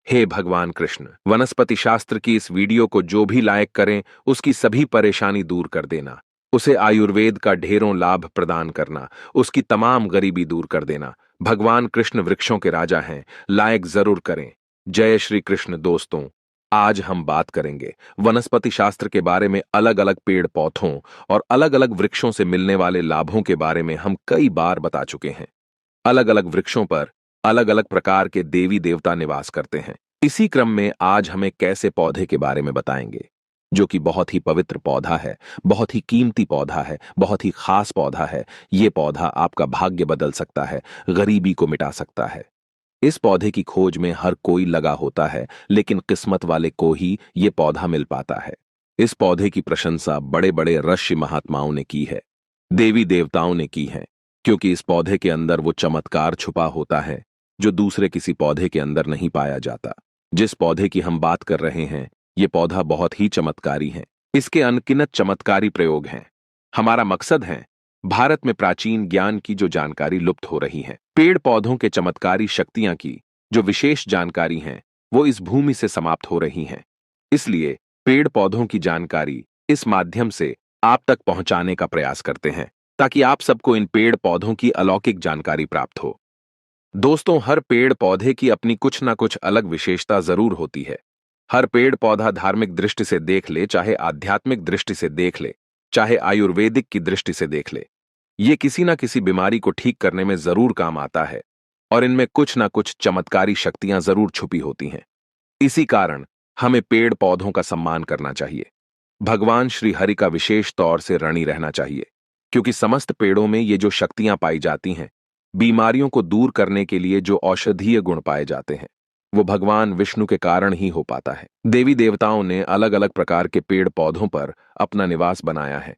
हे भगवान कृष्ण, वनस्पति शास्त्र की इस वीडियो को जो भी लाइक करें उसकी सभी परेशानी दूर कर देना, उसे आयुर्वेद का ढेरों लाभ प्रदान करना, उसकी तमाम गरीबी दूर कर देना। भगवान कृष्ण वृक्षों के राजा हैं, लाइक जरूर करें। जय श्री कृष्ण। दोस्तों, आज हम बात करेंगे वनस्पति शास्त्र के बारे में। अलग अलग पेड़ पौधों और अलग अलग वृक्षों से मिलने वाले लाभों के बारे में हम कई बार बता चुके हैं। अलग अलग वृक्षों पर अलग अलग प्रकार के देवी देवता निवास करते हैं। इसी क्रम में आज हम एक ऐसे पौधे के बारे में बताएंगे जो कि बहुत ही पवित्र पौधा है, बहुत ही कीमती पौधा है, बहुत ही खास पौधा है। ये पौधा आपका भाग्य बदल सकता है, गरीबी को मिटा सकता है। इस पौधे की खोज में हर कोई लगा होता है, लेकिन किस्मत वाले को ही ये पौधा मिल पाता है। इस पौधे की प्रशंसा बड़े बड़े ऋषि महात्माओं ने की है, देवी देवताओं ने की है, क्योंकि इस पौधे के अंदर वो चमत्कार छुपा होता है जो दूसरे किसी पौधे के अंदर नहीं पाया जाता। जिस पौधे की हम बात कर रहे हैं, ये पौधा बहुत ही चमत्कारी है। इसके अनगिनत चमत्कारी प्रयोग हैं। हमारा मकसद है भारत में प्राचीन ज्ञान की जो जानकारी लुप्त हो रही है, पेड़ पौधों के चमत्कारी शक्तियां की जो विशेष जानकारी हैं, वो इस भूमि से समाप्त हो रही हैं। इसलिए पेड़ पौधों की जानकारी इस माध्यम से आप तक पहुंचाने का प्रयास करते हैं, ताकि आप सबको इन पेड़ पौधों की अलौकिक जानकारी प्राप्त हो। दोस्तों, हर पेड़ पौधे की अपनी कुछ ना कुछ अलग विशेषता जरूर होती है। हर पेड़ पौधा धार्मिक दृष्टि से देख ले, चाहे आध्यात्मिक दृष्टि से देख ले, चाहे आयुर्वेदिक की दृष्टि से देख ले, ये किसी ना किसी बीमारी को ठीक करने में जरूर काम आता है और इनमें कुछ ना कुछ चमत्कारी शक्तियां जरूर छुपी होती हैं। इसी कारण हमें पेड़ पौधों का सम्मान करना चाहिए। भगवान श्री हरि का विशेष तौर से ऋणी रहना चाहिए, क्योंकि समस्त पेड़ों में ये जो शक्तियां पाई जाती हैं, बीमारियों को दूर करने के लिए जो औषधीय गुण पाए जाते हैं, वो भगवान विष्णु के कारण ही हो पाता है। देवी देवताओं ने अलग अलग प्रकार के पेड़ पौधों पर अपना निवास बनाया है।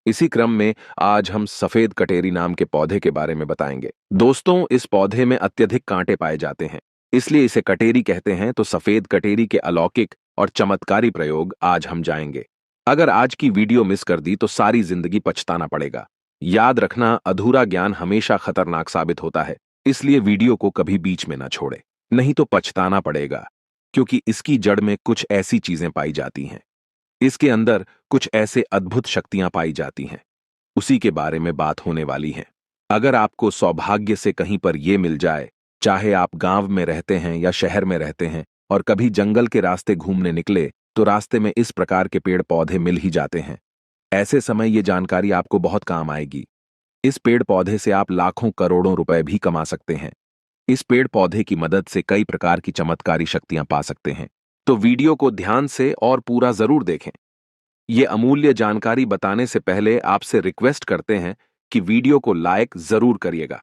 इसी क्रम में आज हम सफेद कटेरी नाम के पौधे के बारे में बताएंगे। दोस्तों, इस पौधे में अत्यधिक कांटे पाए जाते हैं, इसलिए इसे कटेरी कहते हैं। तो सफेद कटेरी के अलौकिक और चमत्कारी प्रयोग आज हम जाएंगे। अगर आज की वीडियो मिस कर दी तो सारी जिंदगी पछताना पड़ेगा। याद रखना, अधूरा ज्ञान हमेशा खतरनाक साबित होता है, इसलिए वीडियो को कभी बीच में ना छोड़े, नहीं तो पछताना पड़ेगा। क्योंकि इसकी जड़ में कुछ ऐसी चीजें पाई जाती हैं, इसके अंदर कुछ ऐसे अद्भुत शक्तियां पाई जाती हैं, उसी के बारे में बात होने वाली है। अगर आपको सौभाग्य से कहीं पर यह मिल जाए, चाहे आप गांव में रहते हैं या शहर में रहते हैं, और कभी जंगल के रास्ते घूमने निकले तो रास्ते में इस प्रकार के पेड़ पौधे मिल ही जाते हैं, ऐसे समय ये जानकारी आपको बहुत काम आएगी। इस पेड़ पौधे से आप लाखों करोड़ों रुपए भी कमा सकते हैं। इस पेड़ पौधे की मदद से कई प्रकार की चमत्कारी शक्तियां पा सकते हैं। तो वीडियो को ध्यान से और पूरा जरूर देखें। ये अमूल्य जानकारी बताने से पहले आपसे रिक्वेस्ट करते हैं कि वीडियो को लाइक जरूर करिएगा,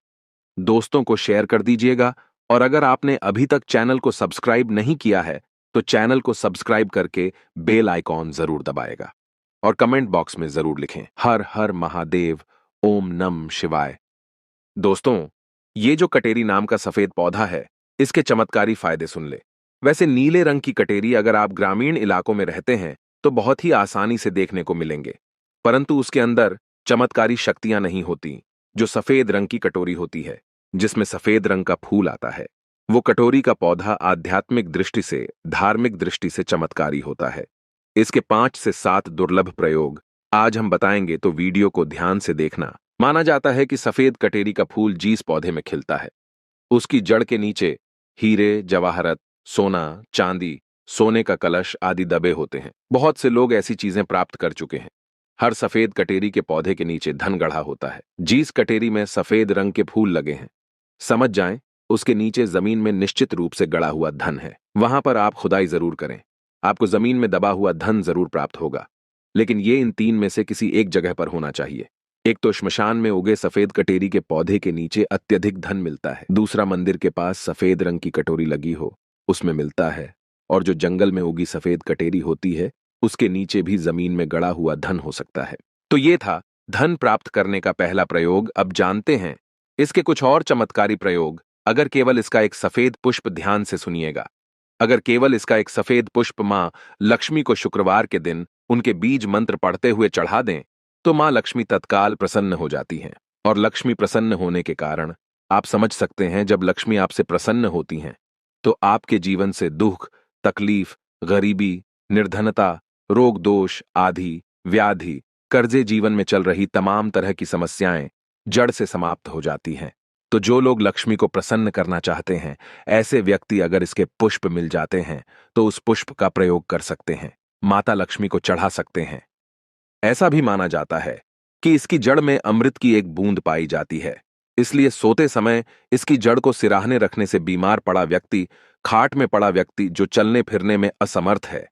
दोस्तों को शेयर कर दीजिएगा, और अगर आपने अभी तक चैनल को सब्सक्राइब नहीं किया है तो चैनल को सब्सक्राइब करके बेल आइकॉन जरूर दबाएगा, और कमेंट बॉक्स में जरूर लिखें हर हर महादेव, ओम नम शिवाय। दोस्तों, ये जो कटेरी नाम का सफेद पौधा है, इसके चमत्कारी फायदे सुन ले। वैसे नीले रंग की कटेरी अगर आप ग्रामीण इलाकों में रहते हैं तो बहुत ही आसानी से देखने को मिलेंगे, परंतु उसके अंदर चमत्कारी शक्तियां नहीं होती जो सफेद रंग की कटोरी होती है, जिसमें सफेद रंग का फूल आता है। वो कटोरी का पौधा आध्यात्मिक दृष्टि से, धार्मिक दृष्टि से चमत्कारी होता है। इसके 5 से 7 दुर्लभ प्रयोग आज हम बताएंगे, तो वीडियो को ध्यान से देखना। माना जाता है कि सफेद कटेरी का फूल जिस पौधे में खिलता है, उसकी जड़ के नीचे हीरे, जवाहरत, सोना, चांदी, सोने का कलश आदि दबे होते हैं। बहुत से लोग ऐसी चीजें प्राप्त कर चुके हैं। हर सफेद कटेरी के पौधे के नीचे धन गढ़ा होता है। जिस कटेरी में सफेद रंग के फूल लगे हैं, समझ जाएं उसके नीचे जमीन में निश्चित रूप से गड़ा हुआ धन है। वहां पर आप खुदाई जरूर करें, आपको जमीन में दबा हुआ धन जरूर प्राप्त होगा, लेकिन ये इन 3 में से किसी एक जगह पर होना चाहिए। एक तो श्मशान में उगे सफेद कटेरी के पौधे के नीचे अत्यधिक धन मिलता है। दूसरा, मंदिर के पास सफेद रंग की कटोरी लगी हो, उसमें मिलता है। और जो जंगल में उगी सफेद कटेरी होती है, उसके नीचे भी जमीन में गड़ा हुआ धन हो सकता है। तो ये था धन प्राप्त करने का पहला प्रयोग। अब जानते हैं इसके कुछ और चमत्कारी प्रयोग। अगर केवल इसका एक सफेद पुष्प, ध्यान से सुनिएगा, अगर केवल इसका एक सफेद पुष्प मां लक्ष्मी को शुक्रवार के दिन उनके बीज मंत्र पढ़ते हुए चढ़ा दें, तो मां लक्ष्मी तत्काल प्रसन्न हो जाती हैं। और लक्ष्मी प्रसन्न होने के कारण आप समझ सकते हैं, जब लक्ष्मी आपसे प्रसन्न होती हैं तो आपके जीवन से दुख, तकलीफ, गरीबी, निर्धनता, रोग दोष, आदि, व्याधि, कर्जे, जीवन में चल रही तमाम तरह की समस्याएं जड़ से समाप्त हो जाती हैं। तो जो लोग लक्ष्मी को प्रसन्न करना चाहते हैं, ऐसे व्यक्ति अगर इसके पुष्प मिल जाते हैं तो उस पुष्प का प्रयोग कर सकते हैं, माता लक्ष्मी को चढ़ा सकते हैं। ऐसा भी माना जाता है कि इसकी जड़ में अमृत की एक बूंद पाई जाती है, इसलिए सोते समय इसकी जड़ को सिराहने रखने से बीमार पड़ा व्यक्ति, खाट में पड़ा व्यक्ति जो चलने फिरने में असमर्थ है,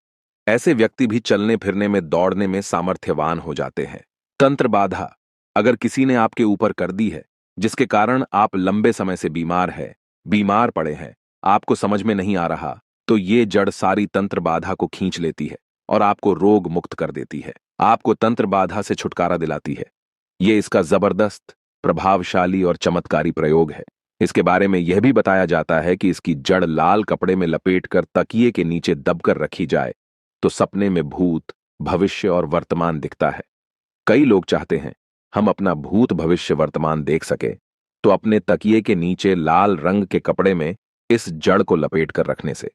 ऐसे व्यक्ति भी चलने फिरने में, दौड़ने में सामर्थ्यवान हो जाते हैं। तंत्र बाधा अगर किसी ने आपके ऊपर कर दी है, जिसके कारण आप लंबे समय से बीमार पड़े हैं, आपको समझ में नहीं आ रहा, तो ये जड़ सारी तंत्र बाधा को खींच लेती है और आपको रोग मुक्त कर देती है, आपको तंत्र बाधा से छुटकारा दिलाती है। ये इसका जबरदस्त, प्रभावशाली और चमत्कारी प्रयोग है। इसके बारे में यह भी बताया जाता है कि इसकी जड़ लाल कपड़े में लपेटकर तकिए के नीचे दबकर रखी जाए तो सपने में भूत, भविष्य और वर्तमान दिखता है। कई लोग चाहते हैं हम अपना भूत, भविष्य, वर्तमान देख सके, तो अपने तकिए के नीचे लाल रंग के कपड़े में इस जड़ को लपेट कर रखने से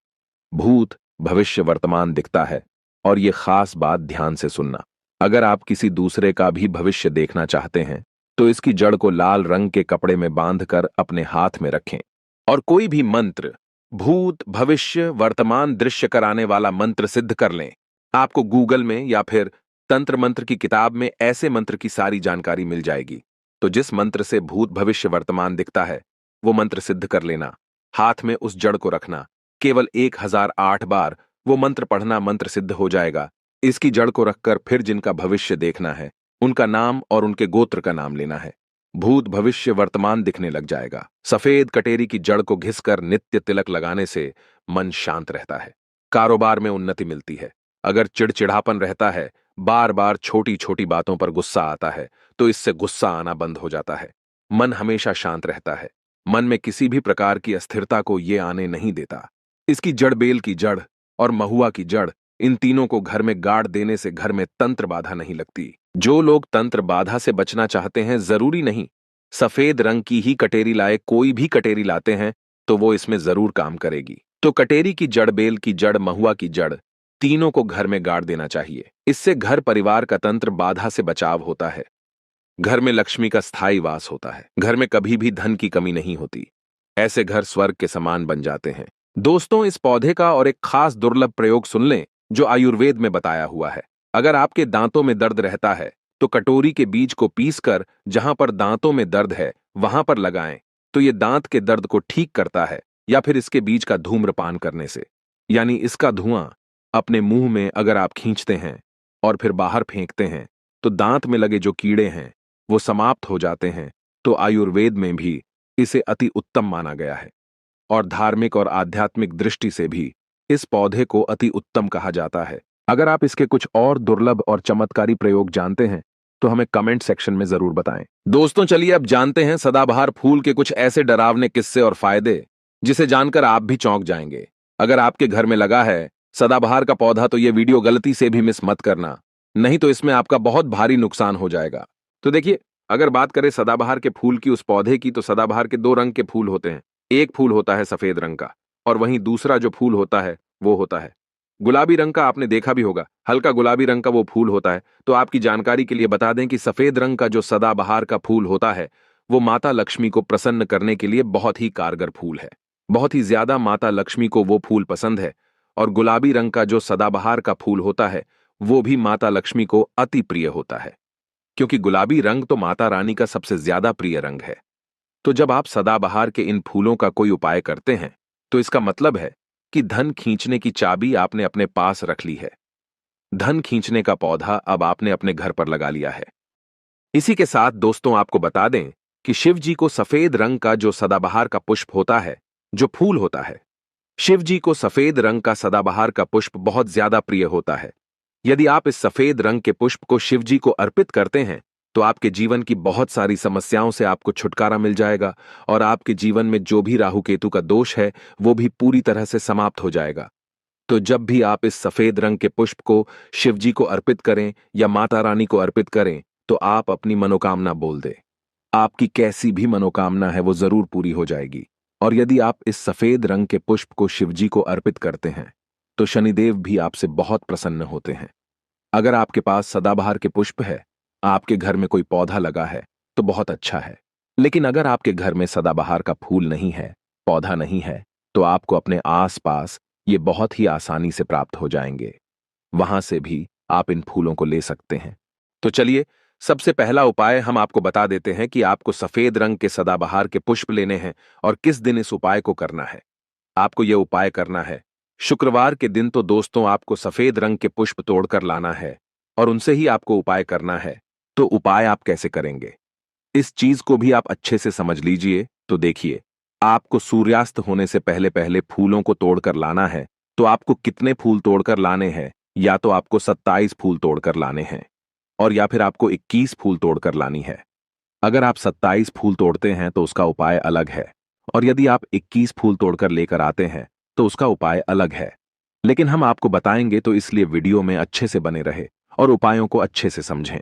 भूत, भविष्य, वर्तमान दिखता है। और ये खास बात ध्यान से सुनना, अगर आप किसी दूसरे का भी भविष्य देखना चाहते हैं तो इसकी जड़ को लाल रंग के कपड़े में बांधकर अपने हाथ में रखें और कोई भी मंत्र, भूत, भविष्य, वर्तमान दृश्य कराने वाला मंत्र सिद्ध कर लें। आपको गूगल में या फिर तंत्र मंत्र की किताब में ऐसे मंत्र की सारी जानकारी मिल जाएगी। तो जिस मंत्र से भूत, भविष्य, वर्तमान दिखता है वो मंत्र सिद्ध कर लेना, हाथ में उस जड़ को रखना, केवल 1008 बार वो मंत्र पढ़ना, मंत्र सिद्ध हो जाएगा। इसकी जड़ को रखकर फिर जिनका भविष्य देखना है उनका नाम और उनके गोत्र का नाम लेना है, भूत, भविष्य, वर्तमान दिखने लग जाएगा। सफेद कटेरी की जड़ को घिसकर नित्य तिलक लगाने से मन शांत रहता है, कारोबार में उन्नति मिलती है। अगर चिड़चिड़ापन रहता है, बार बार छोटी छोटी बातों पर गुस्सा आता है, तो इससे गुस्सा आना बंद हो जाता है। मन हमेशा शांत रहता है, मन में किसी भी प्रकार की अस्थिरता को ये आने नहीं देता। इसकी जड़, बेल की जड़ और महुआ की जड़, इन तीनों को घर में गाड़ देने से घर में तंत्र बाधा नहीं लगती। जो लोग तंत्र बाधा से बचना चाहते हैं, जरूरी नहीं सफेद रंग की ही कटेरी लाए, कोई भी कटेरी लाते हैं तो वो इसमें जरूर काम करेगी। तो कटेरी की जड़, बेल की जड़, महुआ की जड़, तीनों को घर में गाड़ देना चाहिए। इससे घर परिवार का तंत्र बाधा से बचाव होता है, घर में लक्ष्मी का स्थायी वास होता है, घर में कभी भी धन की कमी नहीं होती। ऐसे घर स्वर्ग के समान बन जाते हैं। दोस्तों, इस पौधे का और एक खास दुर्लभ प्रयोग सुन लें जो आयुर्वेद में बताया हुआ है। अगर आपके दांतों में दर्द रहता है तो कटोरी के बीज को पीसकर जहां पर दांतों में दर्द है वहां पर लगाएं, तो ये दांत के दर्द को ठीक करता है। या फिर इसके बीज का धूम्रपान करने से, यानी इसका धुआं अपने मुंह में अगर आप खींचते हैं और फिर बाहर फेंकते हैं तो दांत में लगे जो कीड़े हैं वो समाप्त हो जाते हैं। तो आयुर्वेद में भी इसे अति उत्तम माना गया है और धार्मिक और आध्यात्मिक दृष्टि से भी इस पौधे को अति उत्तम कहा जाता है। अगर आप इसके कुछ और दुर्लभ और चमत्कारी प्रयोग जानते हैं तो हमें कमेंट सेक्शन में जरूर बताएं। दोस्तों, चलिए अब जानते हैं सदाबहार फूल के कुछ ऐसे डरावने किस्से और फायदे जिसे जानकर आप भी चौंक जाएंगे। अगर आपके घर में लगा है सदाबहार का पौधा तो ये वीडियो गलती से भी मिस मत करना, नहीं तो इसमें आपका बहुत भारी नुकसान हो जाएगा। तो देखिए, अगर बात करें सदाबहार के फूल की, उस पौधे की, तो सदाबहार के 2 रंग के फूल होते हैं। एक फूल होता है सफेद रंग का और वहीं दूसरा जो फूल होता है वो होता है गुलाबी रंग का। आपने देखा भी होगा, हल्का गुलाबी रंग का वो फूल होता है। तो आपकी जानकारी के लिए बता दें कि सफेद रंग का जो सदाबहार का फूल होता है वो माता लक्ष्मी को प्रसन्न करने के लिए बहुत ही कारगर फूल है। बहुत ही ज्यादा माता लक्ष्मी को वो फूल पसंद है। और गुलाबी रंग का जो सदाबहार का फूल होता है वो भी माता लक्ष्मी को अति प्रिय होता है, क्योंकि गुलाबी रंग तो माता रानी का सबसे ज्यादा प्रिय रंग है। तो जब आप सदाबहार के इन फूलों का कोई उपाय करते हैं तो इसका मतलब है कि धन खींचने की चाबी आपने अपने पास रख ली है। धन खींचने का पौधा अब आपने अपने घर पर लगा लिया है। इसी के साथ दोस्तों, आपको बता दें कि शिव जी को सफेद रंग का जो सदाबहार का पुष्प होता है, जो फूल होता है, शिव जी को सफेद रंग का सदाबहार का पुष्प बहुत ज्यादा प्रिय होता है। यदि आप इस सफेद रंग के पुष्प को शिव जी को अर्पित करते हैं तो आपके जीवन की बहुत सारी समस्याओं से आपको छुटकारा मिल जाएगा और आपके जीवन में जो भी राहु केतु का दोष है वो भी पूरी तरह से समाप्त हो जाएगा। तो जब भी आप इस सफेद रंग के पुष्प को शिव जी को अर्पित करें या माता रानी को अर्पित करें तो आप अपनी मनोकामना बोल दें। आपकी कैसी भी मनोकामना है वो जरूर पूरी हो जाएगी। और यदि आप इस सफेद रंग के पुष्प को शिवजी को अर्पित करते हैं तो शनिदेव भी आपसे बहुत प्रसन्न होते हैं। अगर आपके पास सदाबहार के पुष्प है, आपके घर में कोई पौधा लगा है, तो बहुत अच्छा है। लेकिन अगर आपके घर में सदाबहार का फूल नहीं है, पौधा नहीं है, तो आपको अपने आस-पास ये बहुत ही आसानी से प्राप्त हो जाएंगे। वहां से भी आप इन फूलों को ले सकते हैं। तो चलिए, सबसे पहला उपाय हम आपको बता देते हैं कि आपको सफेद रंग के सदाबहार के पुष्प लेने हैं और किस दिन इस उपाय को करना है। आपको यह उपाय करना है शुक्रवार के दिन। तो दोस्तों, आपको सफेद रंग के पुष्प तोड़कर लाना है और उनसे ही आपको उपाय करना है। तो उपाय आप कैसे करेंगे, इस चीज को भी आप अच्छे से समझ लीजिए। तो देखिए, आपको सूर्यास्त होने से पहले पहले फूलों को तोड़कर लाना है। तो आपको कितने फूल तोड़कर लाने हैं? या तो आपको 27 फूल तोड़कर लाने हैं और या फिर आपको 21 फूल तोड़कर लानी है। अगर आप 27 फूल तोड़ते हैं तो उसका उपाय अलग है, और यदि आप 21 फूल तोड़कर लेकर आते हैं तो उसका उपाय अलग है। लेकिन हम आपको बताएंगे, तो इसलिए वीडियो में अच्छे से बने रहे और उपायों को अच्छे से समझें।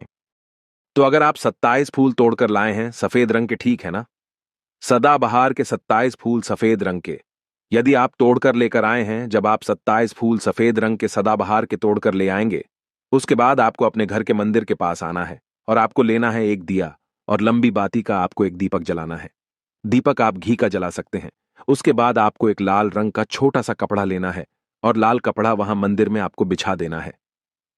तो अगर आप 27 फूल तोड़कर लाए हैं सफेद रंग के, ठीक है ना? सदाबहार के 27 फूल सफेद रंग के। यदि आप तोड़कर लेकर आए हैं, जब आप 27 फूल सफेद रंग के सदाबहार के तोड़कर ले आएंगे, उसके बाद आपको अपने घर के मंदिर के पास आना है और आपको लेना है एक दिया, और लंबी बाती का आपको एक दीपक जलाना है। दीपक आप घी का जला सकते हैं। उसके बाद आपको एक लाल रंग का छोटा सा कपड़ा लेना है और लाल कपड़ा वहां मंदिर में आपको बिछा देना है।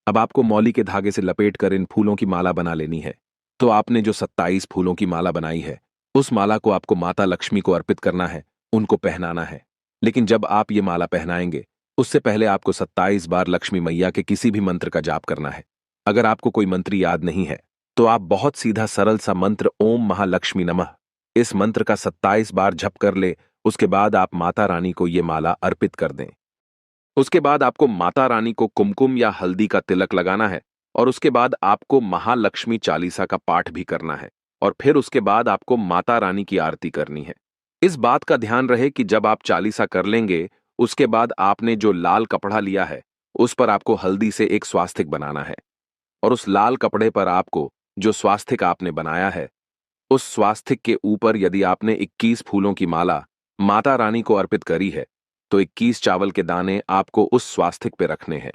अब आपको मौली के धागे से लपेटकर इन फूलों की माला बना लेनी है। तो आपने जो 27 फूलों की माला बनाई है, उस माला को आपको माता लक्ष्मी को अर्पित करना है, उनको पहनाना है। लेकिन जब आप ये माला पहनाएंगे, उससे पहले आपको 27 बार लक्ष्मी मैया के किसी भी मंत्र का जाप करना है। अगर आपको कोई मंत्र याद नहीं है, तो आप बहुत सीधा सरल सा मंत्र ओम महालक्ष्मी नमः, इस मंत्र का 27 बार जप कर ले। उसके बाद आप माता रानी को ये माला अर्पित कर दें। उसके बाद आपको माता रानी को कुमकुम या हल्दी का तिलक लगाना है और उसके बाद आपको महालक्ष्मी चालीसा का पाठ भी करना है और फिर उसके बाद आपको माता रानी की आरती करनी है। इस बात का ध्यान रहे कि जब आप चालीसा कर लेंगे, उसके बाद आपने जो लाल कपड़ा लिया है, उस पर आपको हल्दी से एक स्वास्तिक बनाना है और उस लाल कपड़े पर आपको जो स्वास्तिक आपने बनाया है, उस स्वास्तिक के ऊपर यदि आपने 21 फूलों की माला माता रानी को अर्पित करी है, तो 21 चावल के दाने आपको उस स्वास्तिक पे रखने हैं।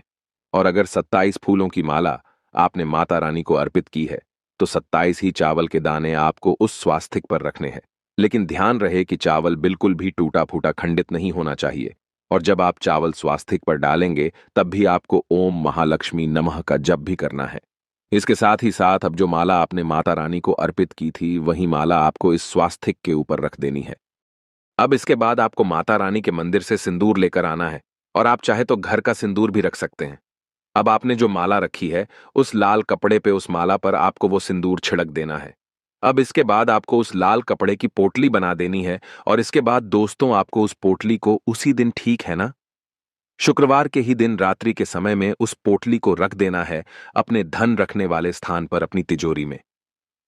और अगर 27 फूलों की माला आपने माता रानी को अर्पित की है, तो 27 ही चावल के दाने आपको उस स्वास्तिक पर रखने हैं। लेकिन ध्यान रहे कि चावल बिल्कुल भी टूटा फूटा खंडित नहीं होना चाहिए। और जब आप चावल स्वास्तिक पर डालेंगे, तब भी आपको ओम महालक्ष्मी नमः का जप भी करना है। इसके साथ ही साथ अब जो माला आपने माता रानी को अर्पित की थी, वही माला आपको इस स्वास्तिक के ऊपर रख देनी है। अब इसके बाद आपको माता रानी के मंदिर से सिंदूर लेकर आना है और आप चाहे तो घर का सिंदूर भी रख सकते हैं। अब आपने जो माला रखी है, उस लाल कपड़े पे उस माला पर आपको वो सिंदूर छिड़क देना है। अब इसके बाद आपको उस लाल कपड़े की पोटली बना देनी है और इसके बाद दोस्तों, आपको उस पोटली को उसी दिन, ठीक है ना, शुक्रवार के ही दिन रात्रि के समय में उस पोटली को रख देना है अपने धन रखने वाले स्थान पर, अपनी तिजोरी में।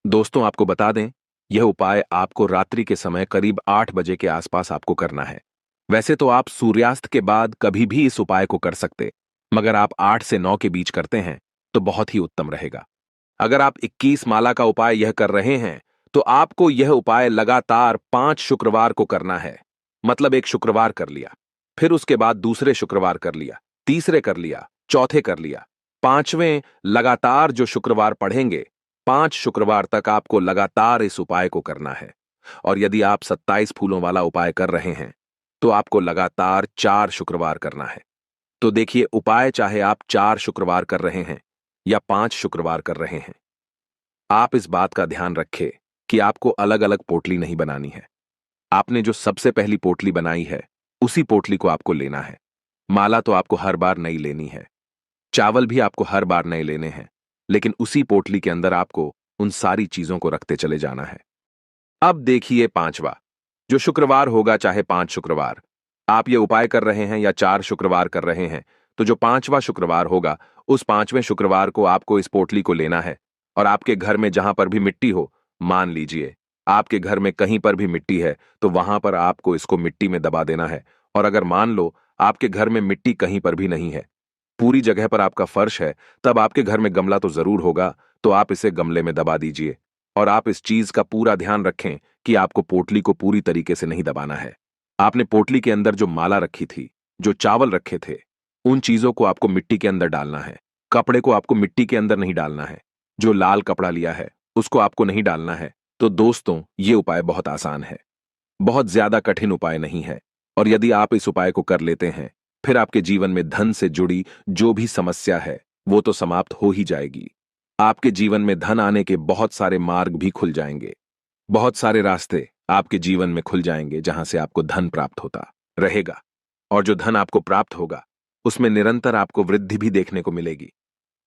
दोस्तों, आपको बता दें, यह उपाय आपको रात्रि के समय करीब 8 बजे के आसपास आपको करना है। वैसे तो आप सूर्यास्त के बाद कभी भी इस उपाय को कर सकते, मगर आप 8 से 9 के बीच करते हैं तो बहुत ही उत्तम रहेगा। अगर आप 21 माला का उपाय यह कर रहे हैं, तो आपको यह उपाय लगातार 5 शुक्रवार को करना है। मतलब एक शुक्रवार कर लिया, फिर उसके बाद दूसरे शुक्रवार कर लिया, तीसरे कर लिया, चौथे कर लिया, पांचवें लगातार जो शुक्रवार पढ़ेंगे, 5 शुक्रवार तक आपको लगातार इस उपाय को करना है। और यदि आप 27 फूलों वाला उपाय कर रहे हैं, तो आपको लगातार 4 शुक्रवार करना है। तो देखिए, उपाय चाहे आप 4 शुक्रवार कर रहे हैं या 5 शुक्रवार कर रहे हैं, आप इस बात का ध्यान रखें कि आपको अलग अलग पोटली नहीं बनानी है। आपने जो सबसे पहली पोटली बनाई है, उसी पोटली को आपको लेना है। माला तो आपको हर बार नई लेनी है, चावल भी आपको हर बार नए लेने हैं, लेकिन उसी पोटली के अंदर आपको उन सारी चीजों को रखते चले जाना है। अब देखिए, पांचवा जो शुक्रवार होगा, चाहे 5 शुक्रवार आप ये उपाय कर रहे हैं या 4 शुक्रवार कर रहे हैं, तो जो 5वां शुक्रवार होगा, उस 5वें शुक्रवार को आपको इस पोटली को लेना है और आपके घर में जहां पर भी मिट्टी हो, मान लीजिए आपके घर में कहीं पर भी मिट्टी है, तो वहां पर आपको इसको मिट्टी में दबा देना है। और अगर मान लो आपके घर में मिट्टी कहीं पर भी नहीं है, पूरी जगह पर आपका फर्श है, तब आपके घर में गमला तो जरूर होगा, तो आप इसे गमले में दबा दीजिए। और आप इस चीज का पूरा ध्यान रखें कि आपको पोटली को पूरी तरीके से नहीं दबाना है। आपने पोटली के अंदर जो माला रखी थी, जो चावल रखे थे, उन चीजों को आपको मिट्टी के अंदर डालना है। कपड़े को आपको मिट्टी के अंदर नहीं डालना है। जो लाल कपड़ा लिया है, उसको आपको नहीं डालना है। तो दोस्तों, ये उपाय बहुत आसान है, बहुत ज्यादा कठिन उपाय नहीं है। और यदि आप इस उपाय को कर लेते हैं, फिर आपके जीवन में धन से जुड़ी जो भी समस्या है, वो तो समाप्त हो ही जाएगी। आपके जीवन में धन आने के बहुत सारे मार्ग भी खुल जाएंगे। बहुत सारे रास्ते आपके जीवन में खुल जाएंगे जहां से आपको धन प्राप्त होता रहेगा। और जो धन आपको प्राप्त होगा, उसमें निरंतर आपको वृद्धि भी देखने को मिलेगी।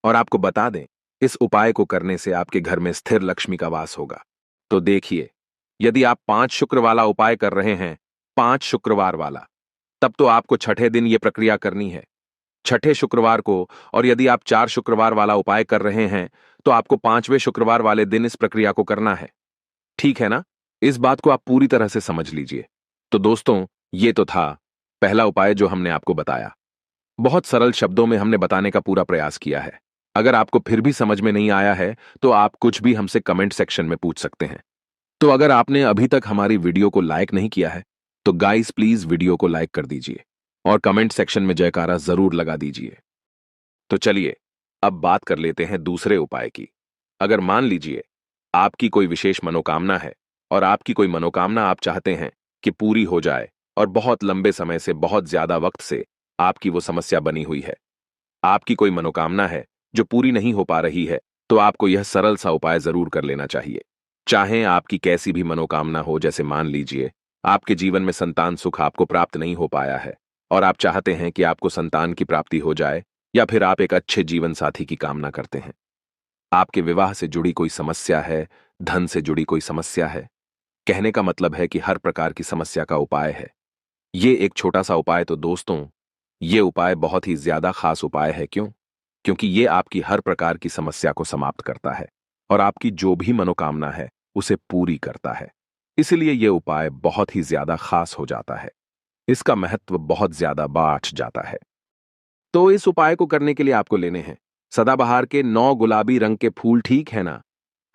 और आपको बता दें, इस उपाय को करने से आपके घर में स्थिर लक्ष्मी का वास होगा। तो देखिए, यदि आप 5 शुक्र वाला उपाय कर रहे हैं, 5 शुक्रवार वाला, तब तो आपको छठे दिन यह प्रक्रिया करनी है, छठे शुक्रवार को। और यदि आप 4 शुक्रवार वाला उपाय कर रहे हैं, तो आपको 5वें शुक्रवार वाले दिन इस प्रक्रिया को करना है। ठीक है ना? इस बात को आप पूरी तरह से समझ लीजिए। तो दोस्तों, ये तो था पहला उपाय जो हमने आपको बताया। बहुत सरल शब्दों में हमने बताने का पूरा प्रयास किया है। अगर आपको फिर भी समझ में नहीं आया है, तो आप कुछ भी हमसे कमेंट सेक्शन में पूछ सकते हैं। तो अगर आपने अभी तक हमारी वीडियो को लाइक नहीं किया है, तो गाइस प्लीज वीडियो को लाइक कर दीजिए और कमेंट सेक्शन में जयकारा जरूर लगा दीजिए। तो चलिए, अब बात कर लेते हैं दूसरे उपाय की। अगर मान लीजिए आपकी कोई विशेष मनोकामना है और आपकी कोई मनोकामना आप चाहते हैं कि पूरी हो जाए, और बहुत लंबे समय से, बहुत ज्यादा वक्त से आपकी वो समस्या बनी हुई है, आपकी कोई मनोकामना है जो पूरी नहीं हो पा रही है, तो आपको यह सरल सा उपाय जरूर कर लेना चाहिए। चाहे आपकी कैसी भी मनोकामना हो, जैसे मान लीजिए आपके जीवन में संतान सुख आपको प्राप्त नहीं हो पाया है और आप चाहते हैं कि आपको संतान की प्राप्ति हो जाए, या फिर आप एक अच्छे जीवन साथी की कामना करते हैं, आपके विवाह से जुड़ी कोई समस्या है, धन से जुड़ी कोई समस्या है, कहने का मतलब है कि हर प्रकार की समस्या का उपाय है। ये एक छोटा सा उपाय तो दोस्तों, ये उपाय बहुत ही ज्यादा खास उपाय है। क्यों? क्योंकि ये आपकी हर प्रकार की समस्या को समाप्त करता है और आपकी जो भी मनोकामना है उसे पूरी करता है। इसलिए ये उपाय बहुत ही ज्यादा खास हो जाता है, इसका महत्व बहुत ज्यादा बढ़ जाता है। तो इस उपाय को करने के लिए आपको लेने हैं सदाबहार के 9 गुलाबी रंग के फूल। ठीक है ना?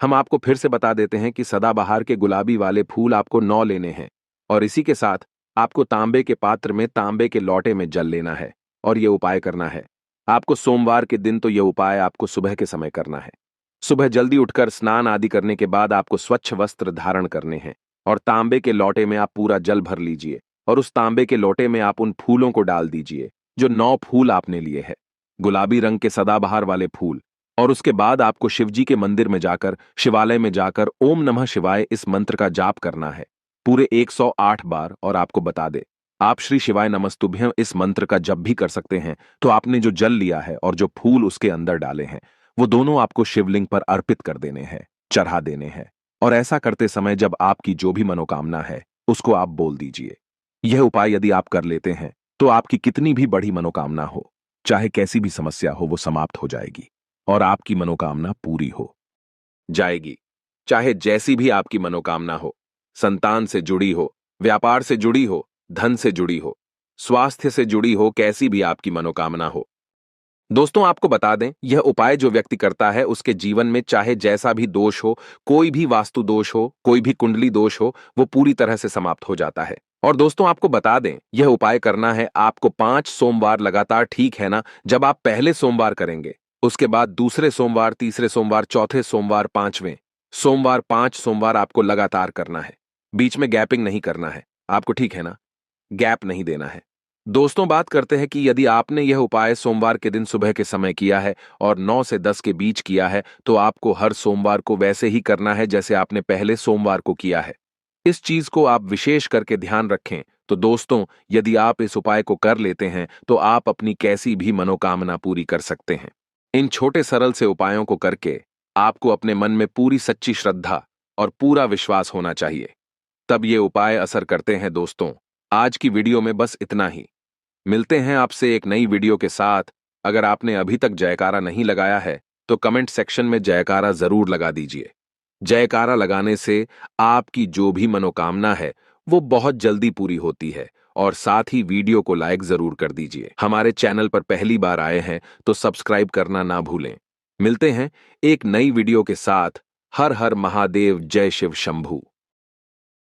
हम आपको फिर से बता देते हैं कि सदाबहार के गुलाबी वाले फूल आपको 9 लेने हैं, और इसी के साथ आपको तांबे के पात्र में, तांबे के लोटे में जल लेना है और यह उपाय करना है। आपको सोमवार के दिन तो यह उपाय आपको सुबह के समय करना है। सुबह जल्दी उठकर स्नान आदि करने के बाद आपको स्वच्छ वस्त्र धारण करने हैं और तांबे के लोटे में आप पूरा जल भर लीजिए और उस तांबे के लोटे में आप उन फूलों को डाल दीजिए जो 9 फूल आपने लिए हैं, गुलाबी रंग के सदाबहार वाले फूल। और उसके बाद आपको शिवजी के मंदिर में जाकर, शिवालय में जाकर ओम नमः शिवाय इस मंत्र का जाप करना है पूरे 108 बार। और आपको बता दे, आप श्री शिवाय नमस्तुभ्यं इस मंत्र का जब भी कर सकते हैं, तो आपने जो जल लिया है और जो फूल उसके अंदर डाले हैं, वो दोनों आपको शिवलिंग पर अर्पित कर देने हैं, चढ़ा देने हैं। और ऐसा करते समय जब आपकी जो भी मनोकामना है उसको आप बोल दीजिए। यह उपाय यदि आप कर लेते हैं, तो आपकी कितनी भी बड़ी मनोकामना हो, चाहे कैसी भी समस्या हो, वो समाप्त हो जाएगी और आपकी मनोकामना पूरी हो जाएगी। चाहे जैसी भी आपकी मनोकामना हो, संतान से जुड़ी हो, व्यापार से जुड़ी हो, धन से जुड़ी हो, स्वास्थ्य से जुड़ी हो, कैसी भी आपकी मनोकामना हो। दोस्तों, आपको बता दें, यह उपाय जो व्यक्ति करता है उसके जीवन में चाहे जैसा भी दोष हो, कोई भी वास्तु दोष हो, कोई भी कुंडली दोष हो, वो पूरी तरह से समाप्त हो जाता है। और दोस्तों, आपको बता दें, यह उपाय करना है आपको 5 सोमवार लगातार। ठीक है ना? जब आप पहले सोमवार करेंगे, उसके बाद दूसरे सोमवार, तीसरे सोमवार, चौथे सोमवार, 5वें सोमवार, 5 सोमवार आपको लगातार करना है। बीच में गैपिंग नहीं करना है आपको। ठीक है ना? गैप नहीं देना है। दोस्तों, बात करते हैं कि यदि आपने यह उपाय सोमवार के दिन सुबह के समय किया है और 9 से 10 के बीच किया है, तो आपको हर सोमवार को वैसे ही करना है जैसे आपने पहले सोमवार को किया है। इस चीज को आप विशेष करके ध्यान रखें। तो दोस्तों, यदि आप इस उपाय को कर लेते हैं, तो आप अपनी कैसी भी मनोकामना पूरी कर सकते हैं। इन छोटे सरल से उपायों को करके आपको अपने मन में पूरी सच्ची श्रद्धा और पूरा विश्वास होना चाहिए, तब ये उपाय असर करते हैं। दोस्तों, आज की वीडियो में बस इतना ही। मिलते हैं आपसे एक नई वीडियो के साथ। अगर आपने अभी तक जयकारा नहीं लगाया है, तो कमेंट सेक्शन में जयकारा जरूर लगा दीजिए। जयकारा लगाने से आपकी जो भी मनोकामना है वो बहुत जल्दी पूरी होती है। और साथ ही वीडियो को लाइक जरूर कर दीजिए। हमारे चैनल पर पहली बार आए हैं तो सब्सक्राइब करना ना भूलें। मिलते हैं एक नई वीडियो के साथ। हर हर महादेव, जय शिव शंभू।